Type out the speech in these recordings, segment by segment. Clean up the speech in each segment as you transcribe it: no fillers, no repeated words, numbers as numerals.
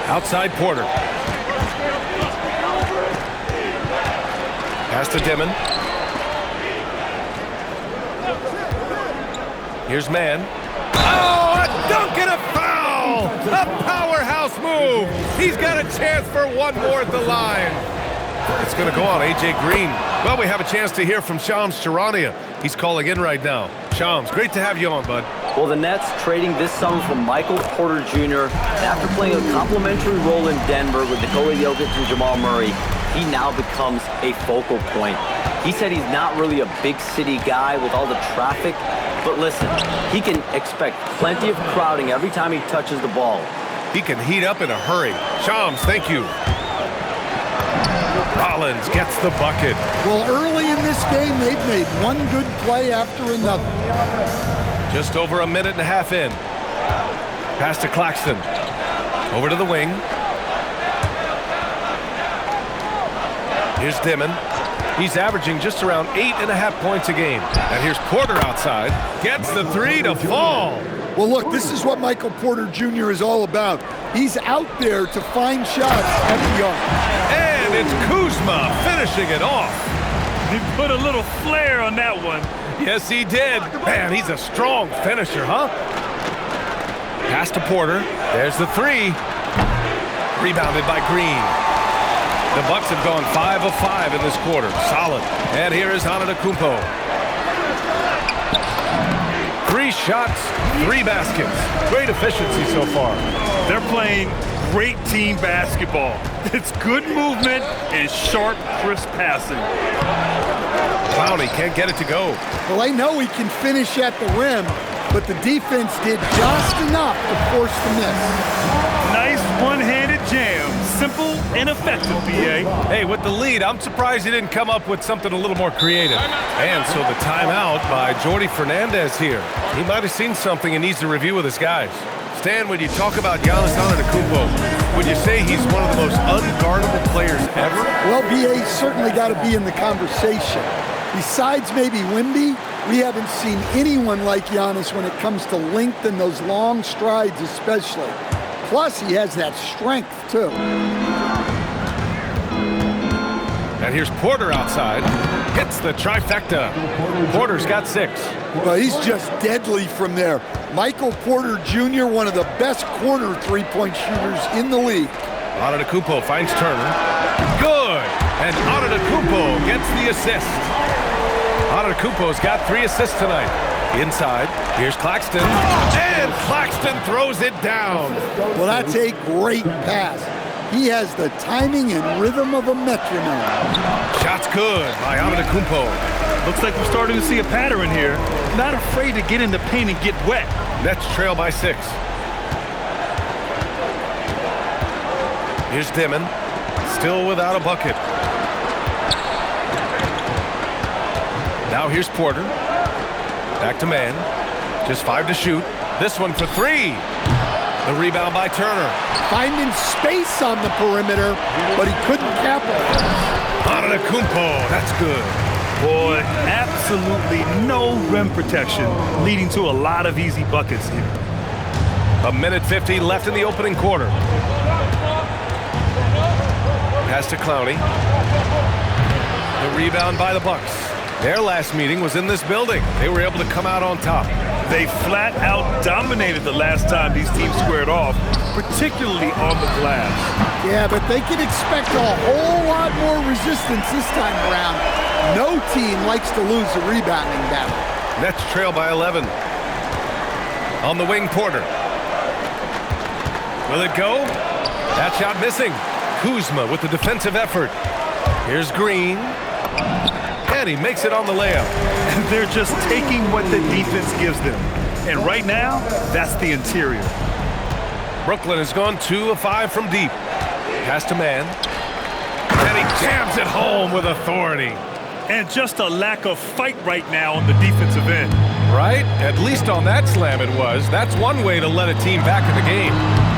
Outside Porter. Pass to Dimon. Here's Mann. Oh, a dunk and a foul! A powerhouse move! He's got a chance for one more at the line. It's going to go on A.J. Green. Well, we have a chance to hear from Shams Charania. He's calling in right now. Shams, great to have you on, bud. Well, the Nets trading this summer for Michael Porter Jr. After playing a complimentary role in Denver with Nikola Jokic and Jamal Murray, he now becomes a focal point. He said he's not really a big city guy with all the traffic, but listen, he can expect plenty of crowding every time he touches the ball. He can heat up in a hurry. Shams, thank you. Rollins gets the bucket. Well, early in this game, they've made one good play after another. Just over a minute and a half in. Pass to Claxton. Over to the wing. Here's Dimon. He's averaging just around 8.5 points a game. And here's Porter outside. Gets the three to fall. Well, look, this is what Michael Porter Jr. is all about. He's out there to find shots at the arc. And it's Kuzma finishing it off. He put a little flair on that one. Yes, he did. Man, he's a strong finisher, huh? Pass to Porter. There's the three. Rebounded by Green. The Bucks have gone 5 of 5 in this quarter. Solid. And here is Antetokounmpo. 3 shots, 3 baskets. Great efficiency so far. They're playing great team basketball. It's good movement and sharp, crisp passing. Clowney can't get it to go. Well, I know he can finish at the rim, but the defense did just enough to force the miss. Nice one-handed jam. Simple and effective, B.A. Hey, with the lead, I'm surprised he didn't come up with something a little more creative. And so the timeout by Jordi Fernandez here. He might have seen something and needs to review with his guys. Stan, when you talk about Giannis Antetokounmpo, would you say he's one of the most unguardable players ever? Well, B.A.'s certainly got to be in the conversation. Besides maybe Wemby, we haven't seen anyone like Giannis when it comes to length and those long strides especially. Plus, he has that strength, too. And here's Porter outside. Hits the trifecta. Porter's got 6. Well, he's just deadly from there. Michael Porter Jr., one of the best corner three-point shooters in the league. Antetokounmpo finds Turner. Good! And Antetokounmpo gets the assist. Antetokounmpo's got 3 assists tonight. Inside, here's Claxton. And Claxton throws it down. Well, that's a great pass. He has the timing and rhythm of a metronome. Shot's good by Antetokounmpo. Looks like we're starting to see a pattern here. Not afraid to get in the paint and get wet. Nets trail by 6. Here's Dimon. Still without a bucket. Now here's Porter. Back to Mann. Just 5 to shoot. This one for 3. The rebound by Turner. Finding space on the perimeter, but he couldn't capitalize. Antetokounmpo, that's good. Boy, absolutely no rim protection, leading to a lot of easy buckets here. 1:50 left in the opening quarter. Pass to Clowney. The rebound by the Bucks. Their last meeting was in this building. They were able to come out on top. They flat out dominated the last time these teams squared off, particularly on the glass. Yeah, but they can expect a whole lot more resistance this time around. No team likes to lose a rebounding battle. Nets trail by 11. On the wing, Porter. Will it go? That shot missing. Kuzma with the defensive effort. Here's Green. And he makes it on the layup. And they're just taking what the defense gives them. And right now, that's the interior. Brooklyn has gone 2 of 5 from deep. Pass to Mann. And he jams it home with authority. And just a lack of fight right now on the defensive end. Right? At least on that slam it was. That's one way to let a team back in the game.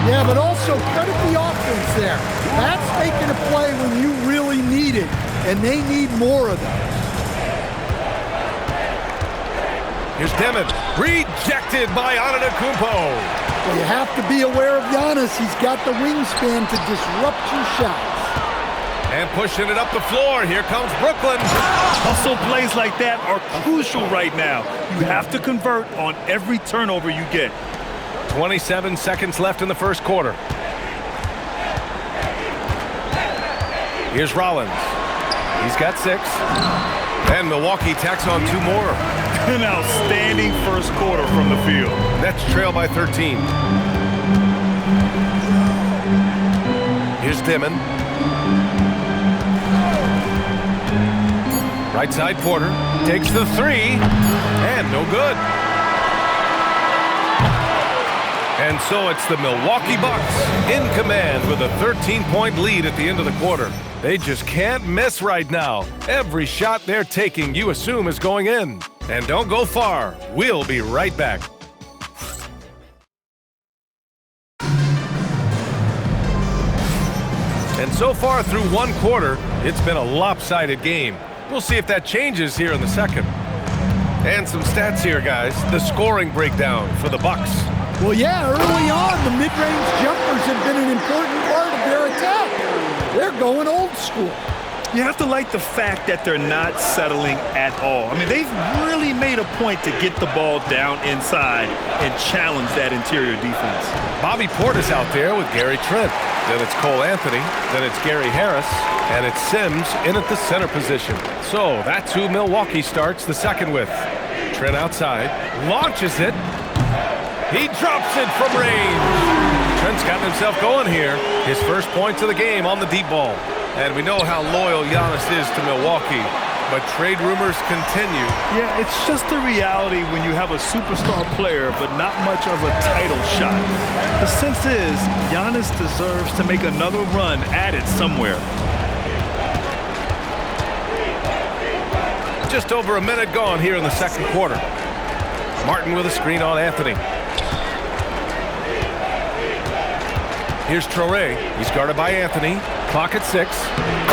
Yeah, but also credit the offense there. That's making a play when you really need it, and they need more of those. Here's Demon. Rejected by Antetokounmpo. Well, you have to be aware of Giannis. He's got the wingspan to disrupt your shots. And pushing it up the floor. Here comes Brooklyn. Hustle plays like that are crucial right now. You have to convert on every turnover you get. 27 seconds left in the first quarter. Here's Rollins. He's got 6. And Milwaukee tacks on 2 more. An outstanding first quarter from the field. Nets trail by 13. Here's Dimon. Right side Porter takes the 3. And no good. And so it's the Milwaukee Bucks in command with a 13-point lead at the end of the quarter. They just can't miss right now. Every shot they're taking, you assume, is going in. And don't go far. We'll be right back. And so far through one quarter, it's been a lopsided game. We'll see if that changes here in the second. And some stats here, guys. The scoring breakdown for the Bucks. Well, yeah, early on, the mid-range jumpers have been an important part of their attack. They're going old school. You have to like the fact that they're not settling at all. I mean, they've really made a point to get the ball down inside and challenge that interior defense. Bobby Portis out there with Gary Trent. Then it's Cole Anthony. Then it's Gary Harris. And it's Sims in at the center position. So that's who Milwaukee starts the second with. Trent outside. Launches it. He drops it from range. Trent's gotten himself going here. His first points of the game on the deep ball. And we know how loyal Giannis is to Milwaukee, but trade rumors continue. Yeah, it's just the reality when you have a superstar player, but not much of a title shot. The sense is, Giannis deserves to make another run at it somewhere. Just over a minute gone here in the second quarter. Martin with a screen on Anthony. Here's Traoré. He's guarded by Anthony. Clock at 6.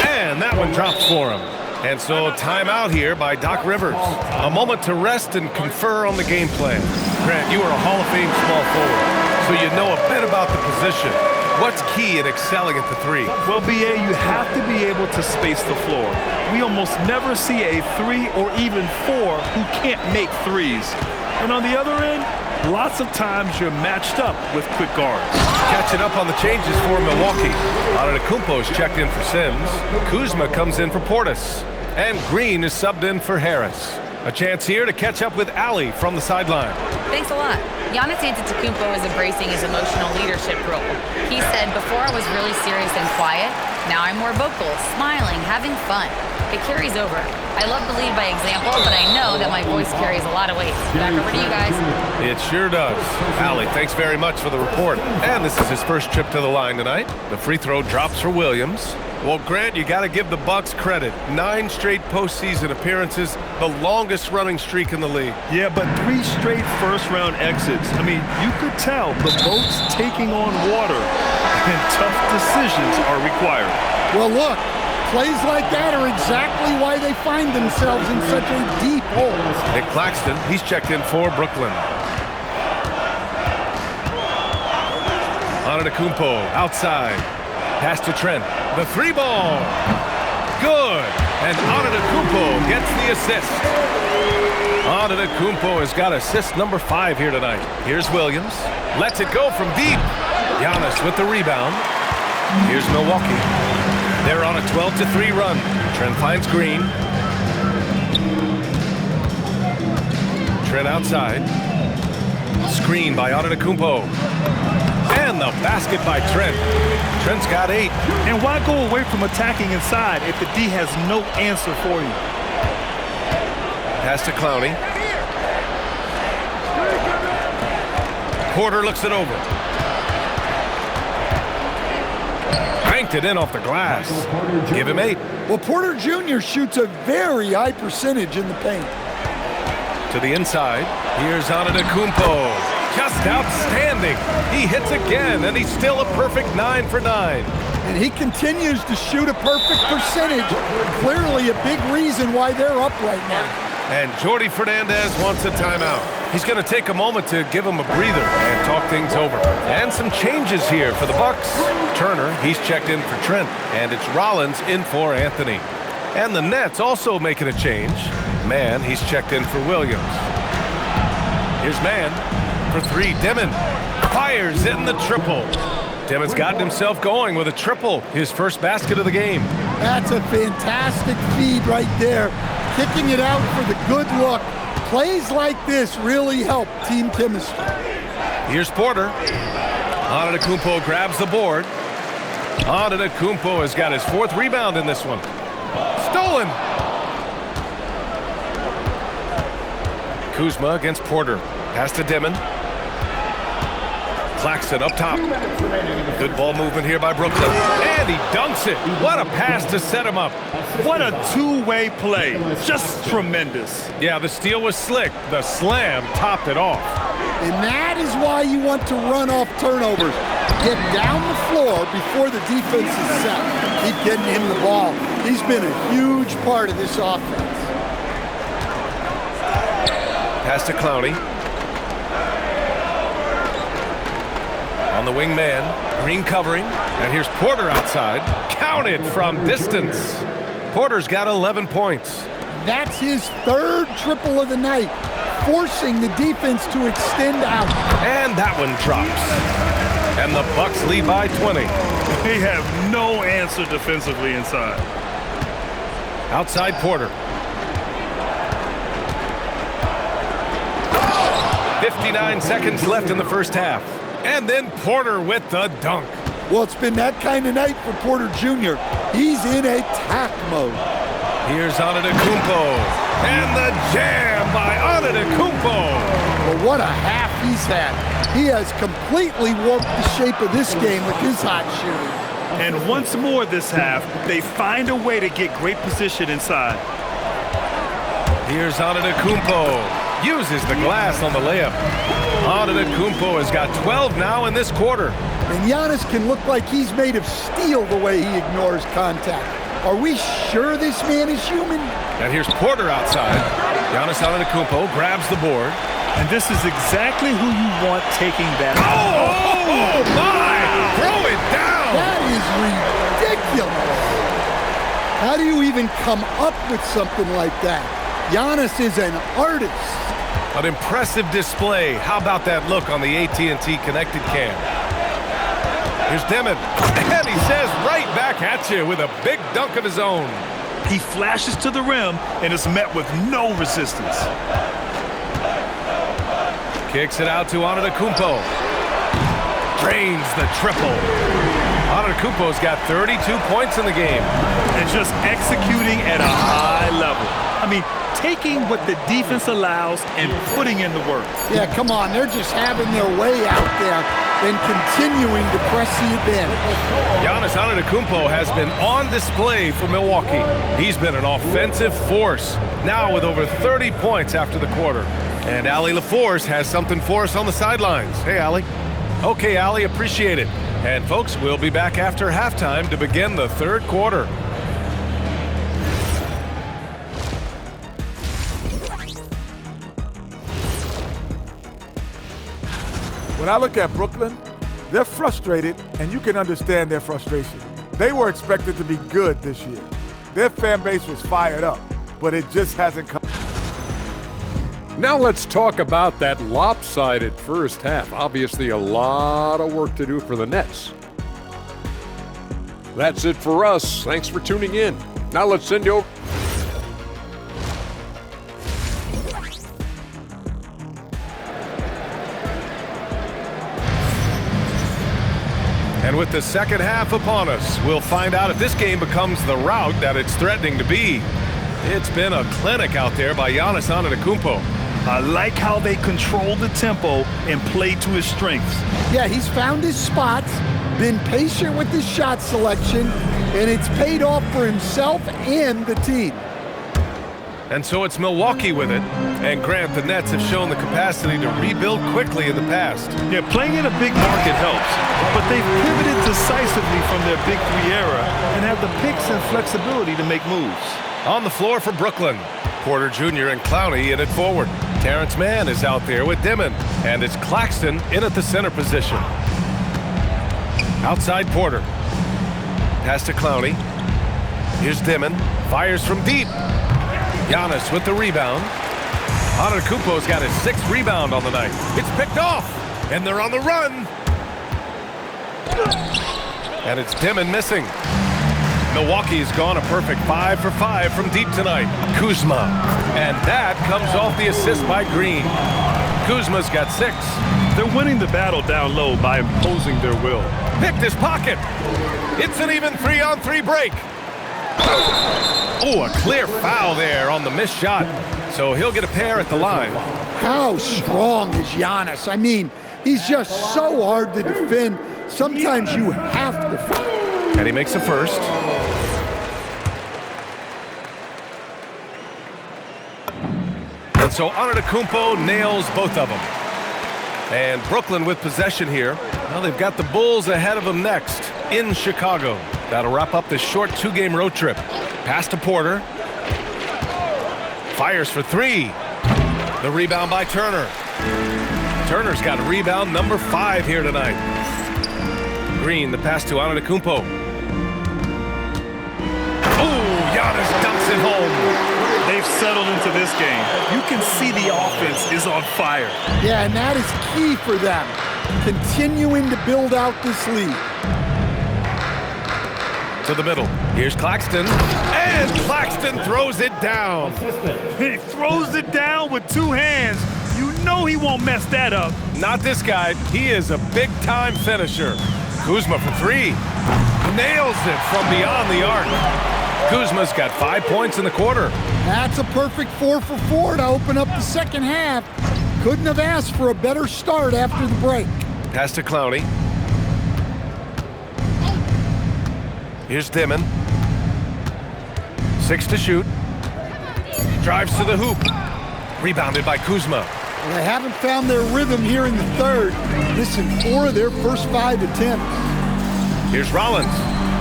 And that one drops for him. And so timeout here by Doc Rivers. A moment to rest and confer on the game plan. Grant, you are a Hall of Fame small forward, so you know a bit about the position. What's key in excelling at the 3? Well, BA, you have to be able to space the floor. We almost never see a 3 or even 4 who can't make threes. And on the other end, lots of times you're matched up with quick guards. Catching up on the changes for Milwaukee. Antetokounmpo's checked in for Sims. Kuzma comes in for Portis. And Green is subbed in for Harris. A chance here to catch up with Allie from the sideline. Thanks a lot. Giannis Antetokounmpo is embracing his emotional leadership role. He said, before I was really serious and quiet, now I'm more vocal, smiling, having fun. It carries over. I love to lead by example, but I know that my voice carries a lot of weight. Back over to you guys. It sure does. Allie, thanks very much for the report. And this is his first trip to the line tonight. The free throw drops for Williams. Well, Grant, you got to give the Bucks credit. 9 straight postseason appearances, the longest running streak in the league. Yeah, but 3 straight first-round exits. I mean, you could tell the boat's taking on water, and tough decisions are required. Well, look, plays like that are exactly why they find themselves in such a deep hole. Nick Claxton, he's checked in for Brooklyn. Antetokounmpo outside. Pass to Trent. The 3 ball. Good. And Antetokounmpo gets the assist. Antetokounmpo has got assist number 5 here tonight. Here's Williams. Lets it go from deep. Giannis with the rebound. Here's Milwaukee. They're on a 12-3 run. Trent finds Green. Trent outside. Screen by Antetokounmpo. And the basket by Trent. Trent's got 8. And why go away from attacking inside if the D has no answer for you? Pass to Clowney. Porter looks it over. Banked it in off the glass. Give him 8. Well, Porter Jr. shoots a very high percentage in the paint. To the inside. Here's Antetokounmpo. Just outstanding. He hits again, and he's still a perfect 9 for 9. And he continues to shoot a perfect percentage. Clearly a big reason why they're up right now. And Jordi Fernandez wants a timeout. He's going to take a moment to give him a breather and talk things over. And some changes here for the Bucks. Turner, he's checked in for Trent. And it's Rollins in for Anthony. And the Nets also making a change. Mann, he's checked in for Williams. Here's Mann for three. Dimon fires in the triple. Dimon's gotten himself going with a triple, his first basket of the game. That's a fantastic feed right there. Kicking it out for the good look. Plays like this really help team chemistry. Here's Porter. Antetokounmpo grabs the board. Antetokounmpo has got his fourth rebound in this one. Stolen. Kuzma against Porter. Pass to Dimon. Claxton up top. Good ball movement here by Brooklyn. And he dunks it. What a pass to set him up. What a two-way play. Just tremendous. Yeah, the steal was slick. The slam topped it off. And that is why you want to run off turnovers. Get down the floor before the defense is set. Keep getting him the ball. He's been a huge part of this offense. Pass to Clowney. On the wing man, Green covering, and here's Porter outside. Counted from distance. Porter's got 11 points. That's his third triple of the night, forcing the defense to extend out. And that one drops. And the Bucks lead by 20. They have no answer defensively inside. Outside Porter. 59 seconds left in the first half. And then Porter with the dunk. Well, it's been that kind of night for Porter Jr. He's in attack mode. Here's Antetokounmpo. And the jam by Antetokounmpo. Well, what a half he's had. He has completely warped the shape of this game with his hot shooting. And once more this half, they find a way to get great position inside. Here's Antetokounmpo. Uses the glass on the layup. Antetokounmpo has got 12 now in this quarter. And Giannis can look like he's made of steel the way he ignores contact. Are we sure this man is human? And here's Porter outside. Giannis Antetokounmpo grabs the board. And this is exactly who you want taking that. Oh my! Throw it down! That is ridiculous. How do you even come up with something like that? Giannis is an artist. An impressive display. How about that look on the AT&T connected cam? Here's Dimon. And he says right back at you with a big dunk of his own. He flashes to the rim and is met with no resistance. Kicks it out to Antetokounmpo. Drains the triple. Antetokounmpo's got 32 points in the game. And just executing at a high level. I mean, taking what the defense allows and putting in the work. Yeah, come on. They're just having their way out there and continuing to press the advantage. Giannis Antetokounmpo has been on display for Milwaukee. He's been an offensive force, now with over 30 points after the quarter. And Allie LaForce has something for us on the sidelines. Hey, Allie. Okay, Allie, appreciate it. And folks, we'll be back after halftime to begin the third quarter. When I look at Brooklyn, they're frustrated, and you can understand their frustration. They were expected to be good this year. Their fan base was fired up, but it just hasn't come. Now let's talk about that lopsided first half. Obviously a lot of work to do for the Nets. That's it for us. Thanks for tuning in. Now let's send you over. And with the second half upon us, we'll find out if this game becomes the rout that it's threatening to be. It's been a clinic out there by Giannis Antetokounmpo. I like how they control the tempo and play to his strengths. Yeah, he's found his spots, been patient with his shot selection, and it's paid off for himself and the team. And so it's Milwaukee with it. And Grant, the Nets have shown the capacity to rebuild quickly in the past. Yeah, playing in a big market helps, but they've pivoted decisively from their Big Three era and have the picks and flexibility to make moves. On the floor for Brooklyn. Porter Jr. and Clowney in it forward. Terrence Mann is out there with Dimon, and it's Claxton in at the center position. Outside Porter. Pass to Clowney. Here's Dimon. Fires from deep. Giannis with the rebound. Antetokounmpo's got his 6th rebound on the night. It's picked off, and they're on the run. And it's Dimon missing. Milwaukee's gone a perfect 5 for 5 from deep tonight. Kuzma. And that comes off the assist by Green. Kuzma's got 6. They're winning the battle down low by imposing their will. Picked his pocket. It's an even 3-on-3 break. Oh, a clear foul there on the missed shot. So he'll get a pair at the line. How strong is Giannis? I mean, he's just so hard to defend. Sometimes you have to foul. And he makes a first. And so Antetokounmpo nails both of them. And Brooklyn with possession here. Well, they've got the Bulls ahead of them next in Chicago. That'll wrap up this short 2-game road trip. Pass to Porter. Fires for 3. The rebound by Turner. Turner's got rebound number 5 here tonight. Green, the pass to Antetokounmpo. Oh, Giannis dunks it home. They've settled into this game. You can see the offense is on fire. Yeah, and that is key for them. Continuing to build out this lead. To the middle. Here's Claxton. And Claxton throws it down. He throws it down with 2 hands. You know he won't mess that up. Not this guy. He is a big-time finisher. Kuzma for 3. Nails it from beyond the arc. Kuzma's got 5 points in the quarter. That's a perfect 4 for 4 to open up the second half. Couldn't have asked for a better start after the break. Pass to Clowney. Here's Dimon. 6 to shoot. Drives to the hoop. Rebounded by Kuzma. Well, they haven't found their rhythm here in the third. Listen, 4 of their first 5 attempts. Here's Rollins.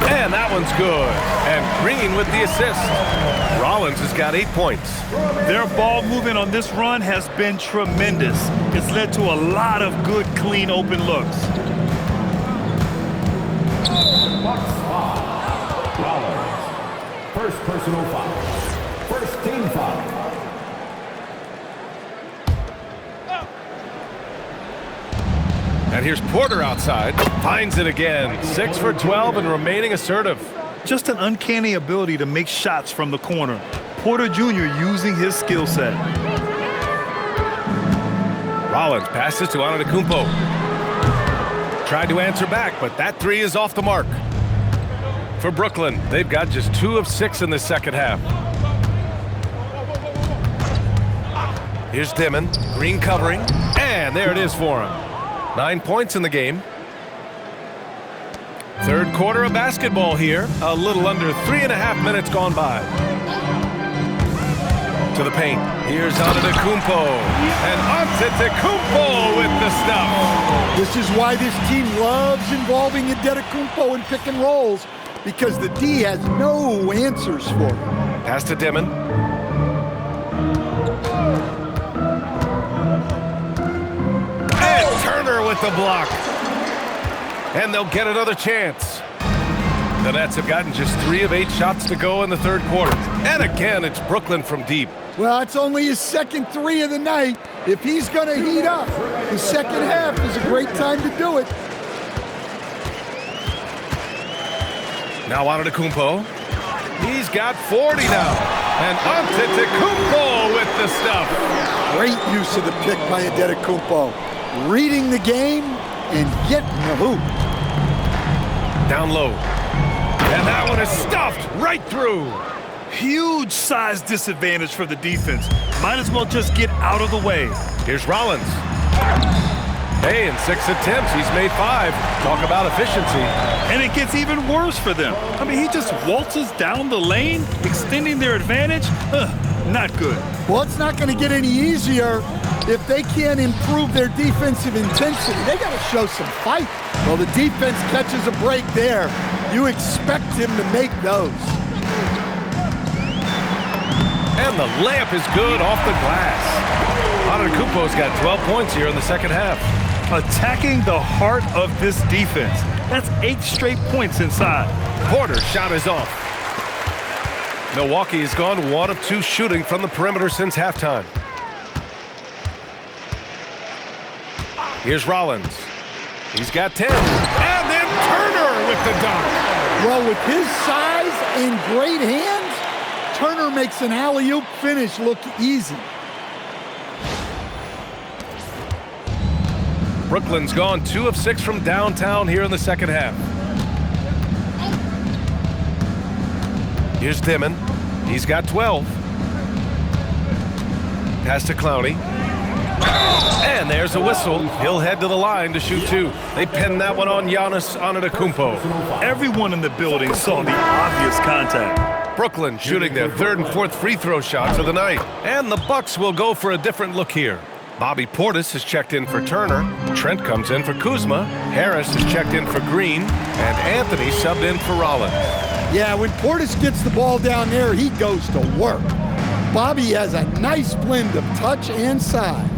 And that one's good. And Green with the assist. Rollins has got 8 points. Their ball movement on this run has been tremendous. It's led to a lot of good, clean, open looks. Rollins. First personal foul. First team foul. And here's Porter outside. Finds it again. 6 for 12 and remaining assertive. Just an uncanny ability to make shots from the corner. Porter Jr. using his skill set. Rollins passes to Antetokounmpo. Tried to answer back, but that 3 is off the mark. For Brooklyn, they've got just 2 of 6 in the second half. Here's Dimon. Green covering. And there it is for him. 9 points in the game. Third quarter of basketball here. A little under 3.5 minutes gone by. To the paint. Here's Antetokounmpo. And Antetokounmpo with the stuff. This is why this team loves involving Antetokounmpo in pick and rolls, because the D has no answers for him. Pass to Dimon. And Turner with the block. And they'll get another chance. The Nets have gotten just 3 of 8 shots to go in the third quarter. And again, it's Brooklyn from deep. Well, it's only his second 3 of the night. If he's going to heat up, the second half is a great time to do it. Now Antetokounmpo. He's got 40 now. And Antetokounmpo with the stuff. Great use of the pick by Antetokounmpo. Reading the game and getting the hoop. Down low. And that one is stuffed right through. Huge size disadvantage for the defense. Might as well just get out of the way. Here's Rollins. Hey, in 6 attempts, he's made 5. Talk about efficiency. And it gets even worse for them. I mean, he just waltzes down the lane, extending their advantage. Not good. Well, it's not going to get any easier if they can't improve their defensive intensity. They got to show some fight. Well, the defense catches a break there. You expect him to make those. And the layup is good off the glass. Antetokounmpo's got 12 points here in the second half. Attacking the heart of this defense. That's 8 straight points inside. Porter's shot is off. Milwaukee has gone 1 of 2 shooting from the perimeter since halftime. Here's Rollins. He's got 10. And then Turner with the dunk. Well, with his size and great hands, Turner makes an alley-oop finish look easy. Brooklyn's gone 2 of 6 from downtown here in the second half. Here's Dimon. He's got 12. Pass to Clowney. And there's a whistle. He'll head to the line to shoot 2. They pinned that one on Giannis Antetokounmpo. Everyone in the building saw the obvious contact. Brooklyn shooting their 3rd and 4th free throw shots of the night. And the Bucks will go for a different look here. Bobby Portis has checked in for Turner. Trent comes in for Kuzma. Harris has checked in for Green. And Anthony subbed in for Rollins. Yeah, when Portis gets the ball down there, he goes to work. Bobby has a nice blend of touch and size.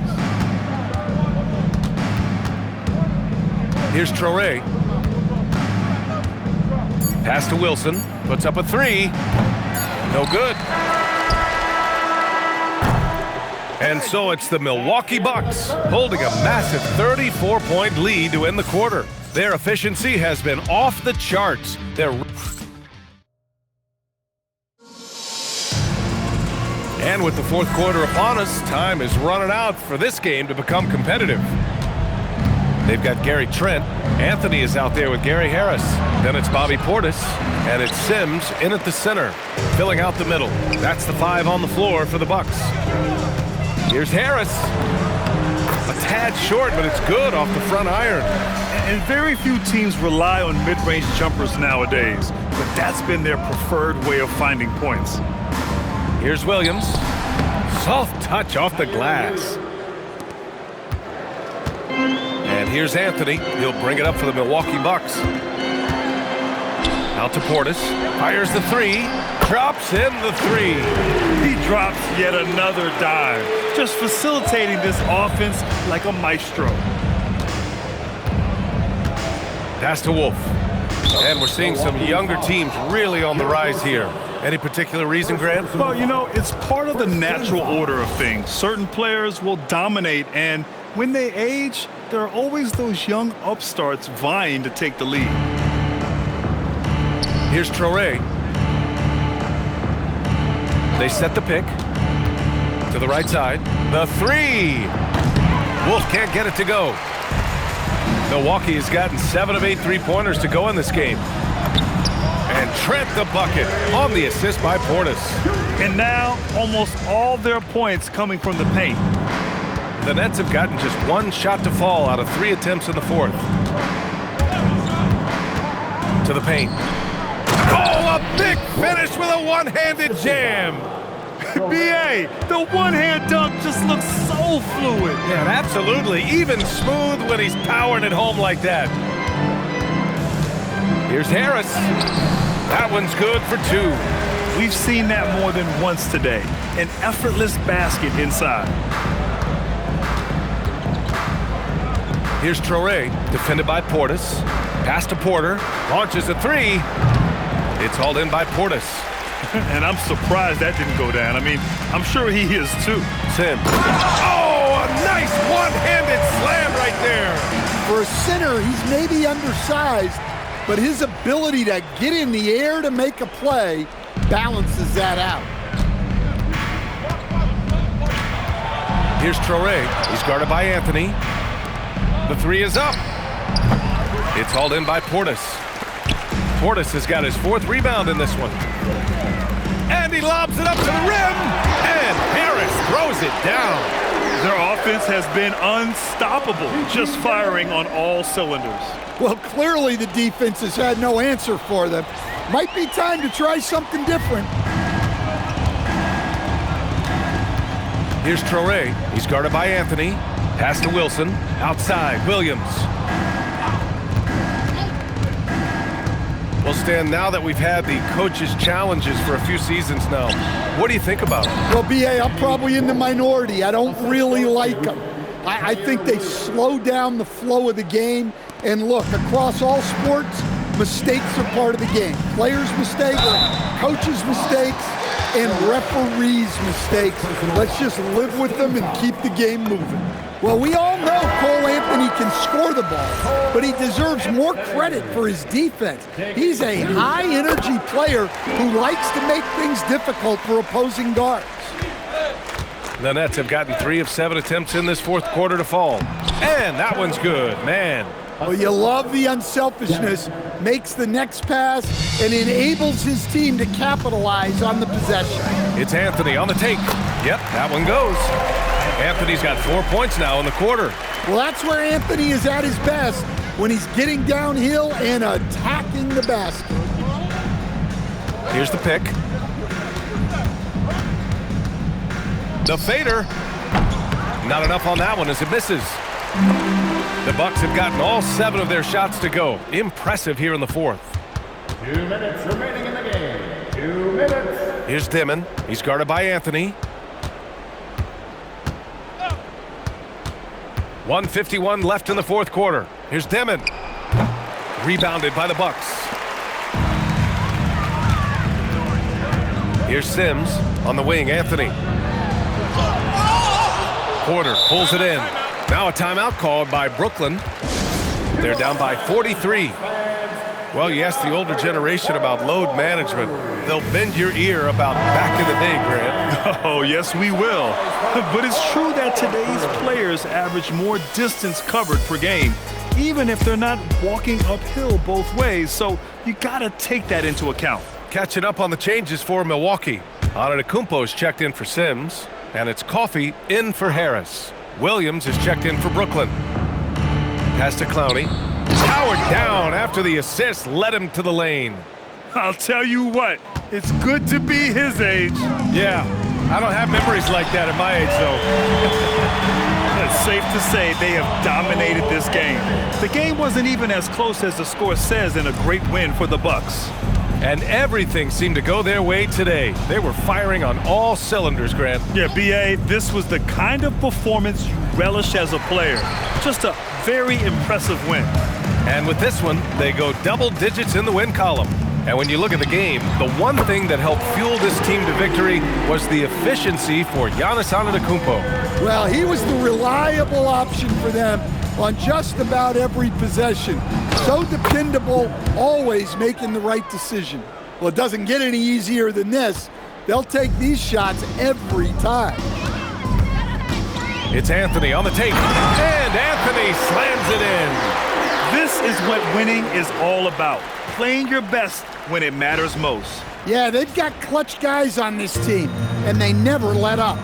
Here's Traore. Pass to Wilson. Puts up a 3. No good. And so it's the Milwaukee Bucks holding a massive 34-point lead to end the quarter. Their efficiency has been off the charts. And with the 4th quarter upon us, time is running out for this game to become competitive. They've got Gary Trent. Anthony is out there with Gary Harris. Then it's Bobby Portis. And it's Sims in at the center, filling out the middle. That's the 5 on the floor for the Bucks. Here's Harris. A tad short, but it's good off the front iron. And very few teams rely on mid-range jumpers nowadays, but that's been their preferred way of finding points. Here's Williams. Soft touch off the glass. And here's Anthony. He'll bring it up for the Milwaukee Bucks. Out to Portis. Fires the 3. Drops in the 3. He drops yet another dive, just facilitating this offense like a maestro. Pass to Wolf. And we're seeing some younger teams really on the rise here. Any particular reason, Grant? Well, you know, it's part of the natural order of things. Certain players will dominate, and when they age, there are always those young upstarts vying to take the lead. Here's Traore. They set the pick to the right side. The 3. Wolf can't get it to go. Milwaukee has gotten 7 of 8 3-pointers to go in this game. And Trent the bucket on the assist by Portis. And now almost all their points coming from the paint. The Nets have gotten just 1 shot to fall out of 3 attempts in the 4th. To the paint. Oh, a big finish with a one-handed jam. B.A., the one-hand dunk just looks so fluid. Yeah, absolutely. Even smooth when he's powering it home like that. Here's Harris. That one's good for 2. We've seen that more than once today. An effortless basket inside. Here's Traore, defended by Portis. Pass to Porter. Launches a 3. It's hauled in by Portis. And I'm surprised that didn't go down. I mean, I'm sure he is too. Sims. Oh, a nice one-handed slam right there. For a center, he's maybe undersized, but his ability to get in the air to make a play balances that out. Here's Traore. He's guarded by Anthony. The 3 is up. It's hauled in by Portis. Portis has got his 4th rebound in this one. And he lobs it up to the rim. And Harris throws it down. Their offense has been unstoppable, just firing on all cylinders. Well, clearly the defense has had no answer for them. Might be time to try something different. Here's Traore. He's guarded by Anthony. Pass to Wilson. Outside, Williams. Well, Stan, now that we've had the coaches' challenges for a few seasons now, what do you think about them? Well, B.A., I'm probably in the minority. I don't really like them. I think they slow down the flow of the game. And look, across all sports, mistakes are part of the game. Players' mistakes, coaches' mistakes, and referees' mistakes. Let's just live with them and keep the game moving. Well, we all know Cole Anthony can score the ball, but he deserves more credit for his defense. He's a high-energy player who likes to make things difficult for opposing guards. The Nets have gotten 3 of 7 attempts in this fourth quarter to fall. And that one's good, man. Well, you love the unselfishness, makes the next pass, and enables his team to capitalize on the possession. It's Anthony on the take. Yep, that one goes. Anthony's got 4 points now in the quarter. Well, that's where Anthony is at his best, when he's getting downhill and attacking the basket. Here's the pick. The fader. Not enough on that one as it misses. The Bucks have gotten all 7 of their shots to go. Impressive here in the fourth. 2 minutes remaining in the game. 2 minutes. Here's Dimon. He's guarded by Anthony. 1:51 left in the fourth quarter. Here's Dimon. Rebounded by the Bucks. Here's Sims on the wing. Anthony. Porter pulls it in. Now a timeout called by Brooklyn. They're down by 43. Well, you ask the older generation about load management. They'll bend your ear about back in the day, Grant. Oh, yes, we will. But it's true that today's players average more distance covered per game, even if they're not walking uphill both ways. So you got to take that into account. Catching up on the changes for Milwaukee. Antetokounmpo's checked in for Sims, and it's Coffey in for Harris. Williams is checked in for Brooklyn. Pass to Clowney. Powered down after the assist led him to the lane. I'll tell you what, it's good to be his age. Yeah, I don't have memories like that at my age, though. It's safe to say they have dominated this game. The game wasn't even as close as the score says in a great win for the Bucks. And everything seemed to go their way today. They were firing on all cylinders, Grant. Yeah, B.A., this was the kind of performance you relish as a player. Just a very impressive win. And with this one, they go double digits in the win column. And when you look at the game, the one thing that helped fuel this team to victory was the efficiency for Giannis Antetokounmpo. Well, he was the reliable option for them on just about every possession. So dependable, always making the right decision. Well, it doesn't get any easier than this. They'll take these shots every time. It's Anthony on the take, and Anthony slams it in. This is what winning is all about, playing your best when it matters most. Yeah, they've got clutch guys on this team, and they never let up.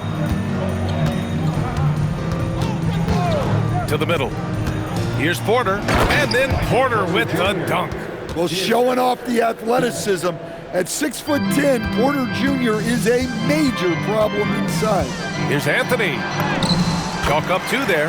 To the middle. Here's Porter, and then Porter with the dunk. Well, showing off the athleticism. At 6'10", Porter Jr. is a major problem inside. Here's Anthony. Chalk up 2 there.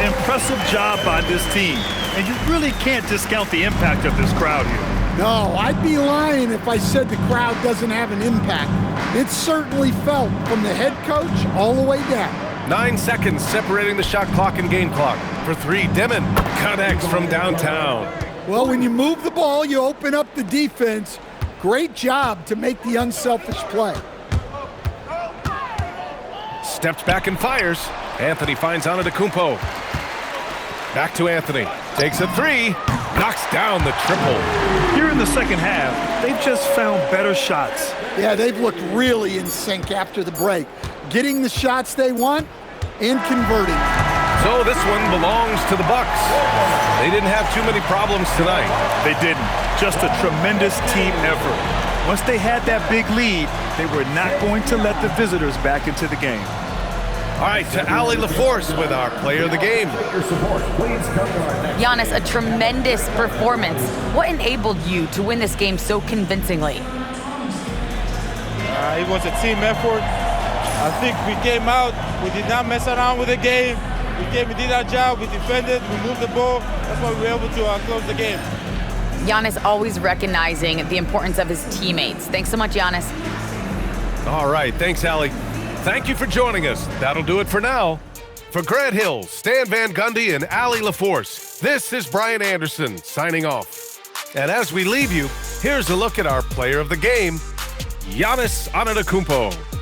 Impressive job by this team. And you really can't discount the impact of this crowd here. No, I'd be lying if I said the crowd doesn't have an impact. It's certainly felt from the head coach all the way down. 9 seconds separating the shot clock and game clock. For 3, Dimon connects from downtown. Well, when you move the ball, you open up the defense. Great job to make the unselfish play. Steps back and fires. Anthony finds Antetokounmpo. Back to Anthony. Takes a 3. Knocks down the triple. Here in the second half, they've just found better shots. Yeah, they've looked really in sync after the break. Getting the shots they want and converting. So this one belongs to the Bucks. They didn't have too many problems tonight. They didn't. Just a tremendous team effort. Once they had that big lead, they were not going to let the visitors back into the game. All right, to Allie LaForce with our player of the game. Giannis, a tremendous performance. What enabled you to win this game so convincingly? It was a team effort. I think we came out, we did not mess around with the game. We did our job, we defended, we moved the ball. That's why we were able to close the game. Giannis always recognizing the importance of his teammates. Thanks so much, Giannis. All right, thanks, Allie. Thank you for joining us. That'll do it for now. For Grant Hill, Stan Van Gundy, and Allie LaForce, this is Brian Anderson signing off. And as we leave you, here's a look at our player of the game, Giannis Antetokounmpo.